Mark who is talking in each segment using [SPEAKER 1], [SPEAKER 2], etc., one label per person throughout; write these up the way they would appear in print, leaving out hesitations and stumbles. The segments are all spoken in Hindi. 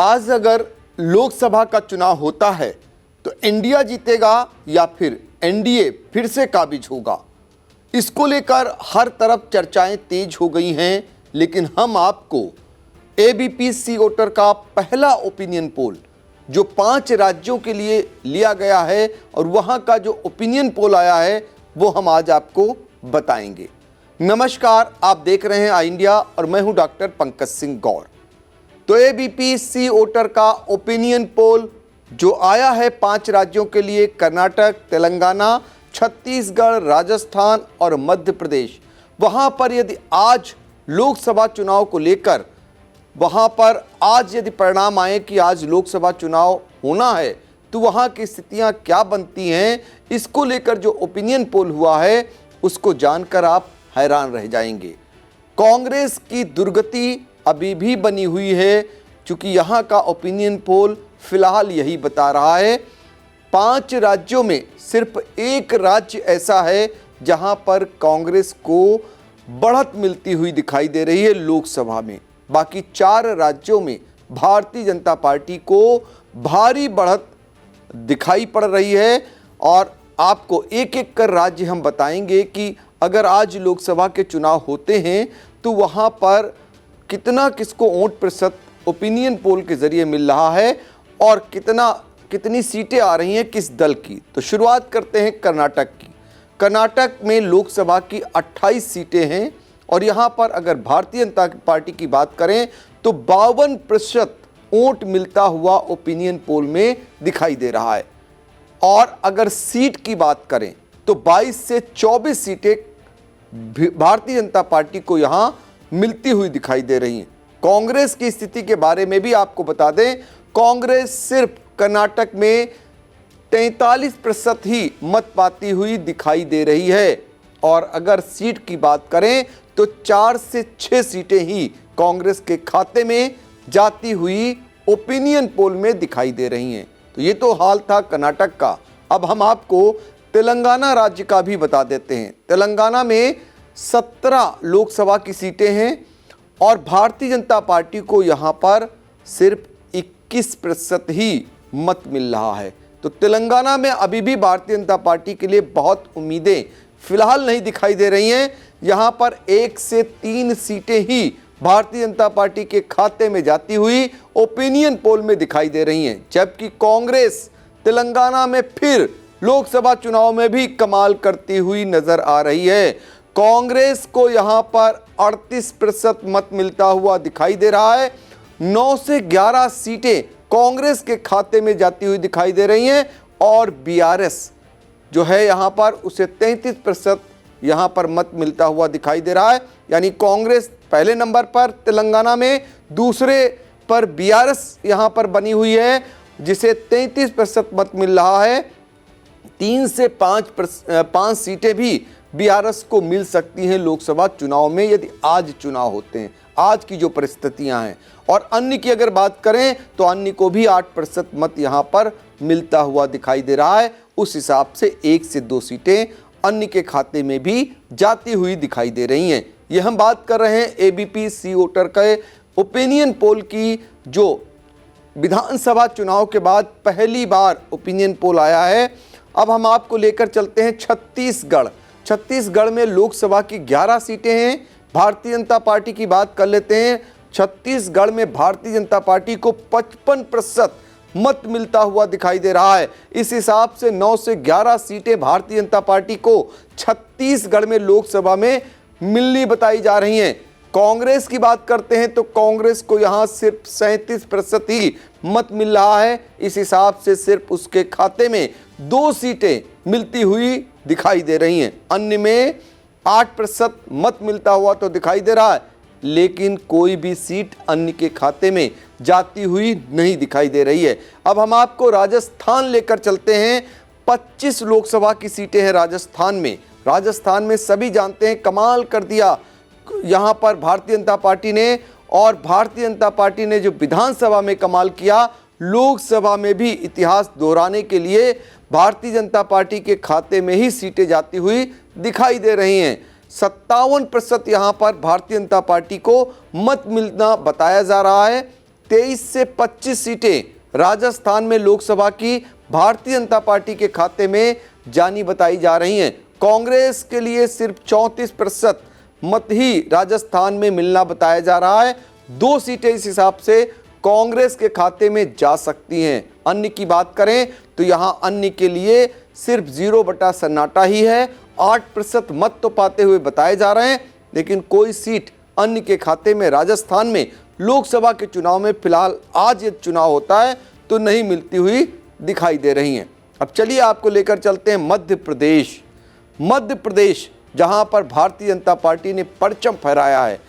[SPEAKER 1] आज अगर लोकसभा का चुनाव होता है तो इंडिया जीतेगा या फिर एनडीए फिर से काबिज होगा। इसको लेकर हर तरफ चर्चाएं तेज हो गई हैं, लेकिन हम आपको एबीपी सी वोटर का पहला ओपिनियन पोल जो 5 राज्यों के लिए लिया गया है और वहां का जो ओपिनियन पोल आया है वो हम आज आपको बताएंगे। नमस्कार, आप देख रहे हैं आई इंडिया और मैं हूं डॉक्टर पंकज सिंह गौर। तो एबीपी सी वोटर का ओपिनियन पोल जो आया है 5 राज्यों के लिए, कर्नाटक, तेलंगाना, छत्तीसगढ़, राजस्थान और मध्य प्रदेश, वहां पर यदि आज लोकसभा चुनाव को लेकर वहां पर आज यदि परिणाम आए कि आज लोकसभा चुनाव होना है तो वहां की स्थितियां क्या बनती हैं, इसको लेकर जो ओपिनियन पोल हुआ है उसको जानकर आप हैरान रह जाएंगे। कांग्रेस की दुर्गति अभी भी बनी हुई है, क्योंकि यहाँ का ओपिनियन पोल फिलहाल यही बता रहा है 5 राज्यों में सिर्फ एक राज्य ऐसा है जहाँ पर कांग्रेस को बढ़त मिलती हुई दिखाई दे रही है लोकसभा में। बाकी 4 राज्यों में भारतीय जनता पार्टी को भारी बढ़त दिखाई पड़ रही है और आपको एक एक कर राज्य हम बताएंगे कि अगर आज लोकसभा के चुनाव होते हैं तो वहाँ पर कितना किसको वोट प्रतिशत ओपिनियन पोल के जरिए मिल रहा है और कितनी सीटें आ रही हैं किस दल की। तो शुरुआत करते हैं कर्नाटक की। कर्नाटक में लोकसभा की 28 सीटें हैं और यहाँ पर अगर भारतीय जनता पार्टी की बात करें तो 52% वोट मिलता हुआ ओपिनियन पोल में दिखाई दे रहा है। और अगर सीट की बात करें तो 22 से 24 सीटें भारतीय जनता पार्टी को यहाँ मिलती हुई दिखाई दे रही हैं। कांग्रेस की स्थिति के बारे में भी आपको बता दें, कांग्रेस सिर्फ कर्नाटक में 43% ही मत पाती हुई दिखाई दे रही है और अगर सीट की बात करें तो 4 से 6 सीटें ही कांग्रेस के खाते में जाती हुई ओपिनियन पोल में दिखाई दे रही हैं। तो ये तो हाल था कर्नाटक का। अब हम आपको तेलंगाना राज्य का भी बता देते हैं। तेलंगाना में 17 लोकसभा की सीटें हैं और भारतीय जनता पार्टी को यहाँ पर सिर्फ 21% ही मत मिल रहा है। तो तेलंगाना में अभी भी भारतीय जनता पार्टी के लिए बहुत उम्मीदें फिलहाल नहीं दिखाई दे रही हैं। यहाँ पर 1 से 3 सीटें ही भारतीय जनता पार्टी के खाते में जाती हुई ओपिनियन पोल में दिखाई दे रही हैं, जबकि कांग्रेस तेलंगाना में फिर लोकसभा चुनाव में भी कमाल करती हुई नजर आ रही है। कांग्रेस को यहाँ पर 38% मत मिलता हुआ दिखाई दे रहा है। 9 से 11 सीटें कांग्रेस के खाते में जाती हुई दिखाई दे रही हैं और बीआरएस जो है यहाँ पर उसे 33% यहाँ पर मत मिलता हुआ दिखाई दे रहा है। यानी कांग्रेस पहले नंबर पर तेलंगाना में, दूसरे पर बीआरएस यहाँ पर बनी हुई है जिसे 33% मत मिल रहा है। 3 से 5 सीटें भी बीआरएस को मिल सकती हैं लोकसभा चुनाव में यदि आज चुनाव होते हैं, आज की जो परिस्थितियां हैं। और अन्य की अगर बात करें तो अन्य को भी 8% मत यहाँ पर मिलता हुआ दिखाई दे रहा है। उस हिसाब से 1 से 2 सीटें अन्य के खाते में भी जाती हुई दिखाई दे रही हैं। ये हम बात कर रहे हैं एबीपी सी वोटर के ओपिनियन पोल की, जो विधानसभा चुनाव के बाद पहली बार ओपिनियन पोल आया है। अब हम आपको लेकर चलते हैं छत्तीसगढ़। छत्तीसगढ़ में लोकसभा की 11 सीटें हैं। भारतीय जनता पार्टी की बात कर लेते हैं। छत्तीसगढ़ में भारतीय जनता पार्टी को 55% मत मिलता हुआ दिखाई दे रहा है। इस हिसाब से 9 से 11 सीटें भारतीय जनता पार्टी को छत्तीसगढ़ में लोकसभा में मिलनी बताई जा रही हैं। कांग्रेस की बात करते हैं तो कांग्रेस को यहाँ सिर्फ 37% ही मत मिल रहा है। इस हिसाब से सिर्फ उसके खाते में 2 सीटें मिलती हुई दिखाई दे रही हैं। अन्य में 8% मत मिलता हुआ तो दिखाई दे रहा है, लेकिन कोई भी सीट अन्य के खाते में जाती हुई नहीं दिखाई दे रही है। अब हम आपको राजस्थान लेकर चलते हैं। 25 लोकसभा की सीटें हैं राजस्थान में। राजस्थान में सभी जानते हैं कमाल कर दिया यहाँ पर भारतीय जनता पार्टी ने, और भारतीय जनता पार्टी ने जो विधानसभा में कमाल किया, लोकसभा में भी इतिहास दोहराने के लिए भारतीय जनता पार्टी के खाते में ही सीटें जाती हुई दिखाई दे रही हैं। 57% यहाँ पर भारतीय जनता पार्टी को मत मिलना बताया जा रहा है। 23 से 25 सीटें राजस्थान में लोकसभा की भारतीय जनता पार्टी के खाते में जानी बताई जा रही हैं। कांग्रेस के लिए सिर्फ 34% मत ही राजस्थान में मिलना बताया जा रहा है। 2 सीटें इस हिसाब से कांग्रेस के खाते में जा सकती हैं। अन्य की बात करें तो यहां अन्य के लिए सिर्फ 0 बटा सन्नाटा ही है। 8% मत तो पाते हुए बताए जा रहे हैं, लेकिन कोई सीट अन्य के खाते में राजस्थान में लोकसभा के चुनाव में फिलहाल आज ये चुनाव होता है तो नहीं मिलती हुई दिखाई दे रही हैं। अब चलिए आपको लेकर चलते हैं मध्य प्रदेश। मध्य प्रदेश जहां पर भारतीय जनता पार्टी ने परचम फहराया है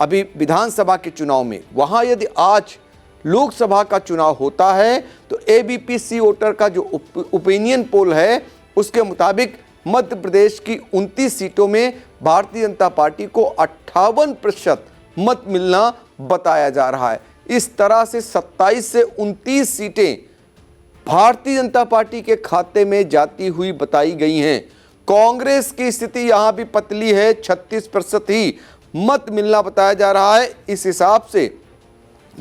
[SPEAKER 1] अभी विधानसभा के चुनाव में, वहां यदि आज लोकसभा का चुनाव होता है तो एबीपी वोटर का जो ओपिनियन पोल है उसके मुताबिक मध्य प्रदेश की 29 सीटों में भारतीय जनता पार्टी को 58% मत मिलना बताया जा रहा है। इस तरह से 27 से 29 सीटें भारतीय जनता पार्टी के खाते में जाती हुई बताई गई हैं। कांग्रेस की स्थिति यहां भी पतली है, 36% ही मत मिलना बताया जा रहा है। इस हिसाब से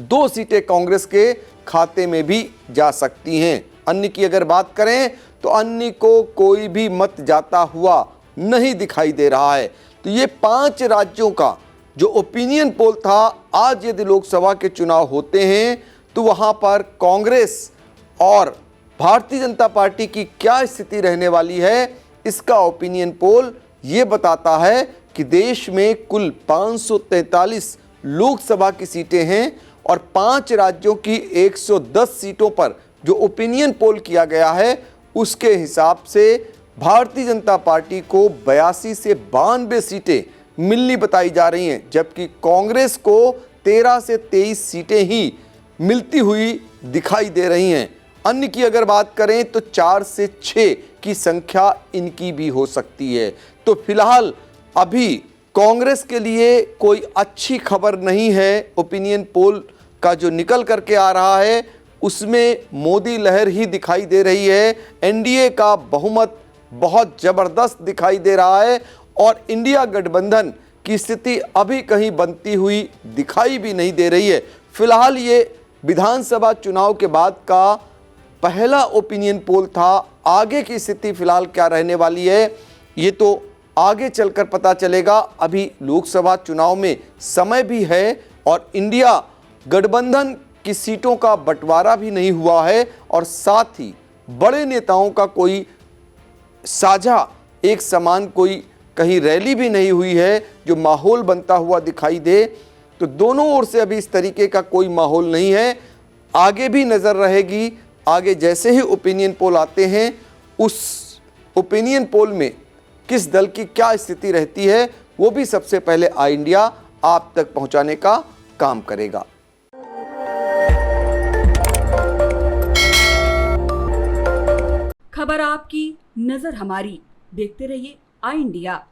[SPEAKER 1] 2 सीटें कांग्रेस के खाते में भी जा सकती हैं। अन्य की अगर बात करें तो अन्य को कोई भी मत जाता हुआ नहीं दिखाई दे रहा है। तो ये 5 राज्यों का जो ओपिनियन पोल था, आज यदि लोकसभा के चुनाव होते हैं तो वहां पर कांग्रेस और भारतीय जनता पार्टी की क्या स्थिति रहने वाली है, इसका ओपिनियन पोल ये बताता है कि देश में कुल 543 लोकसभा की सीटें हैं और 5 राज्यों की 110 सीटों पर जो ओपिनियन पोल किया गया है उसके हिसाब से भारतीय जनता पार्टी को 82 से 92 सीटें मिलनी बताई जा रही हैं, जबकि कांग्रेस को 13 से 23 सीटें ही मिलती हुई दिखाई दे रही हैं। अन्य की अगर बात करें तो 4 से 6 की संख्या इनकी भी हो सकती है। तो फिलहाल अभी कांग्रेस के लिए कोई अच्छी खबर नहीं है। ओपिनियन पोल का जो निकल करके आ रहा है उसमें मोदी लहर ही दिखाई दे रही है। एनडीए का बहुमत बहुत ज़बरदस्त दिखाई दे रहा है और इंडिया गठबंधन की स्थिति अभी कहीं बनती हुई दिखाई भी नहीं दे रही है। फिलहाल ये विधानसभा चुनाव के बाद का पहला ओपिनियन पोल था। आगे की स्थिति फिलहाल क्या रहने वाली है ये तो आगे चलकर पता चलेगा। अभी लोकसभा चुनाव में समय भी है और इंडिया गठबंधन की सीटों का बंटवारा भी नहीं हुआ है और साथ ही बड़े नेताओं का कोई साझा एक समान कोई कहीं रैली भी नहीं हुई है जो माहौल बनता हुआ दिखाई दे। तो दोनों ओर से अभी इस तरीके का कोई माहौल नहीं है। आगे भी नज़र रहेगी। आगे जैसे ही ओपिनियन पोल आते हैं उस ओपिनियन पोल में किस दल की क्या स्थिति रहती है वो भी सबसे पहले आई इंडिया आप तक पहुंचाने का काम करेगा।
[SPEAKER 2] खबर आपकी, नजर हमारी। देखते रहिए आई इंडिया।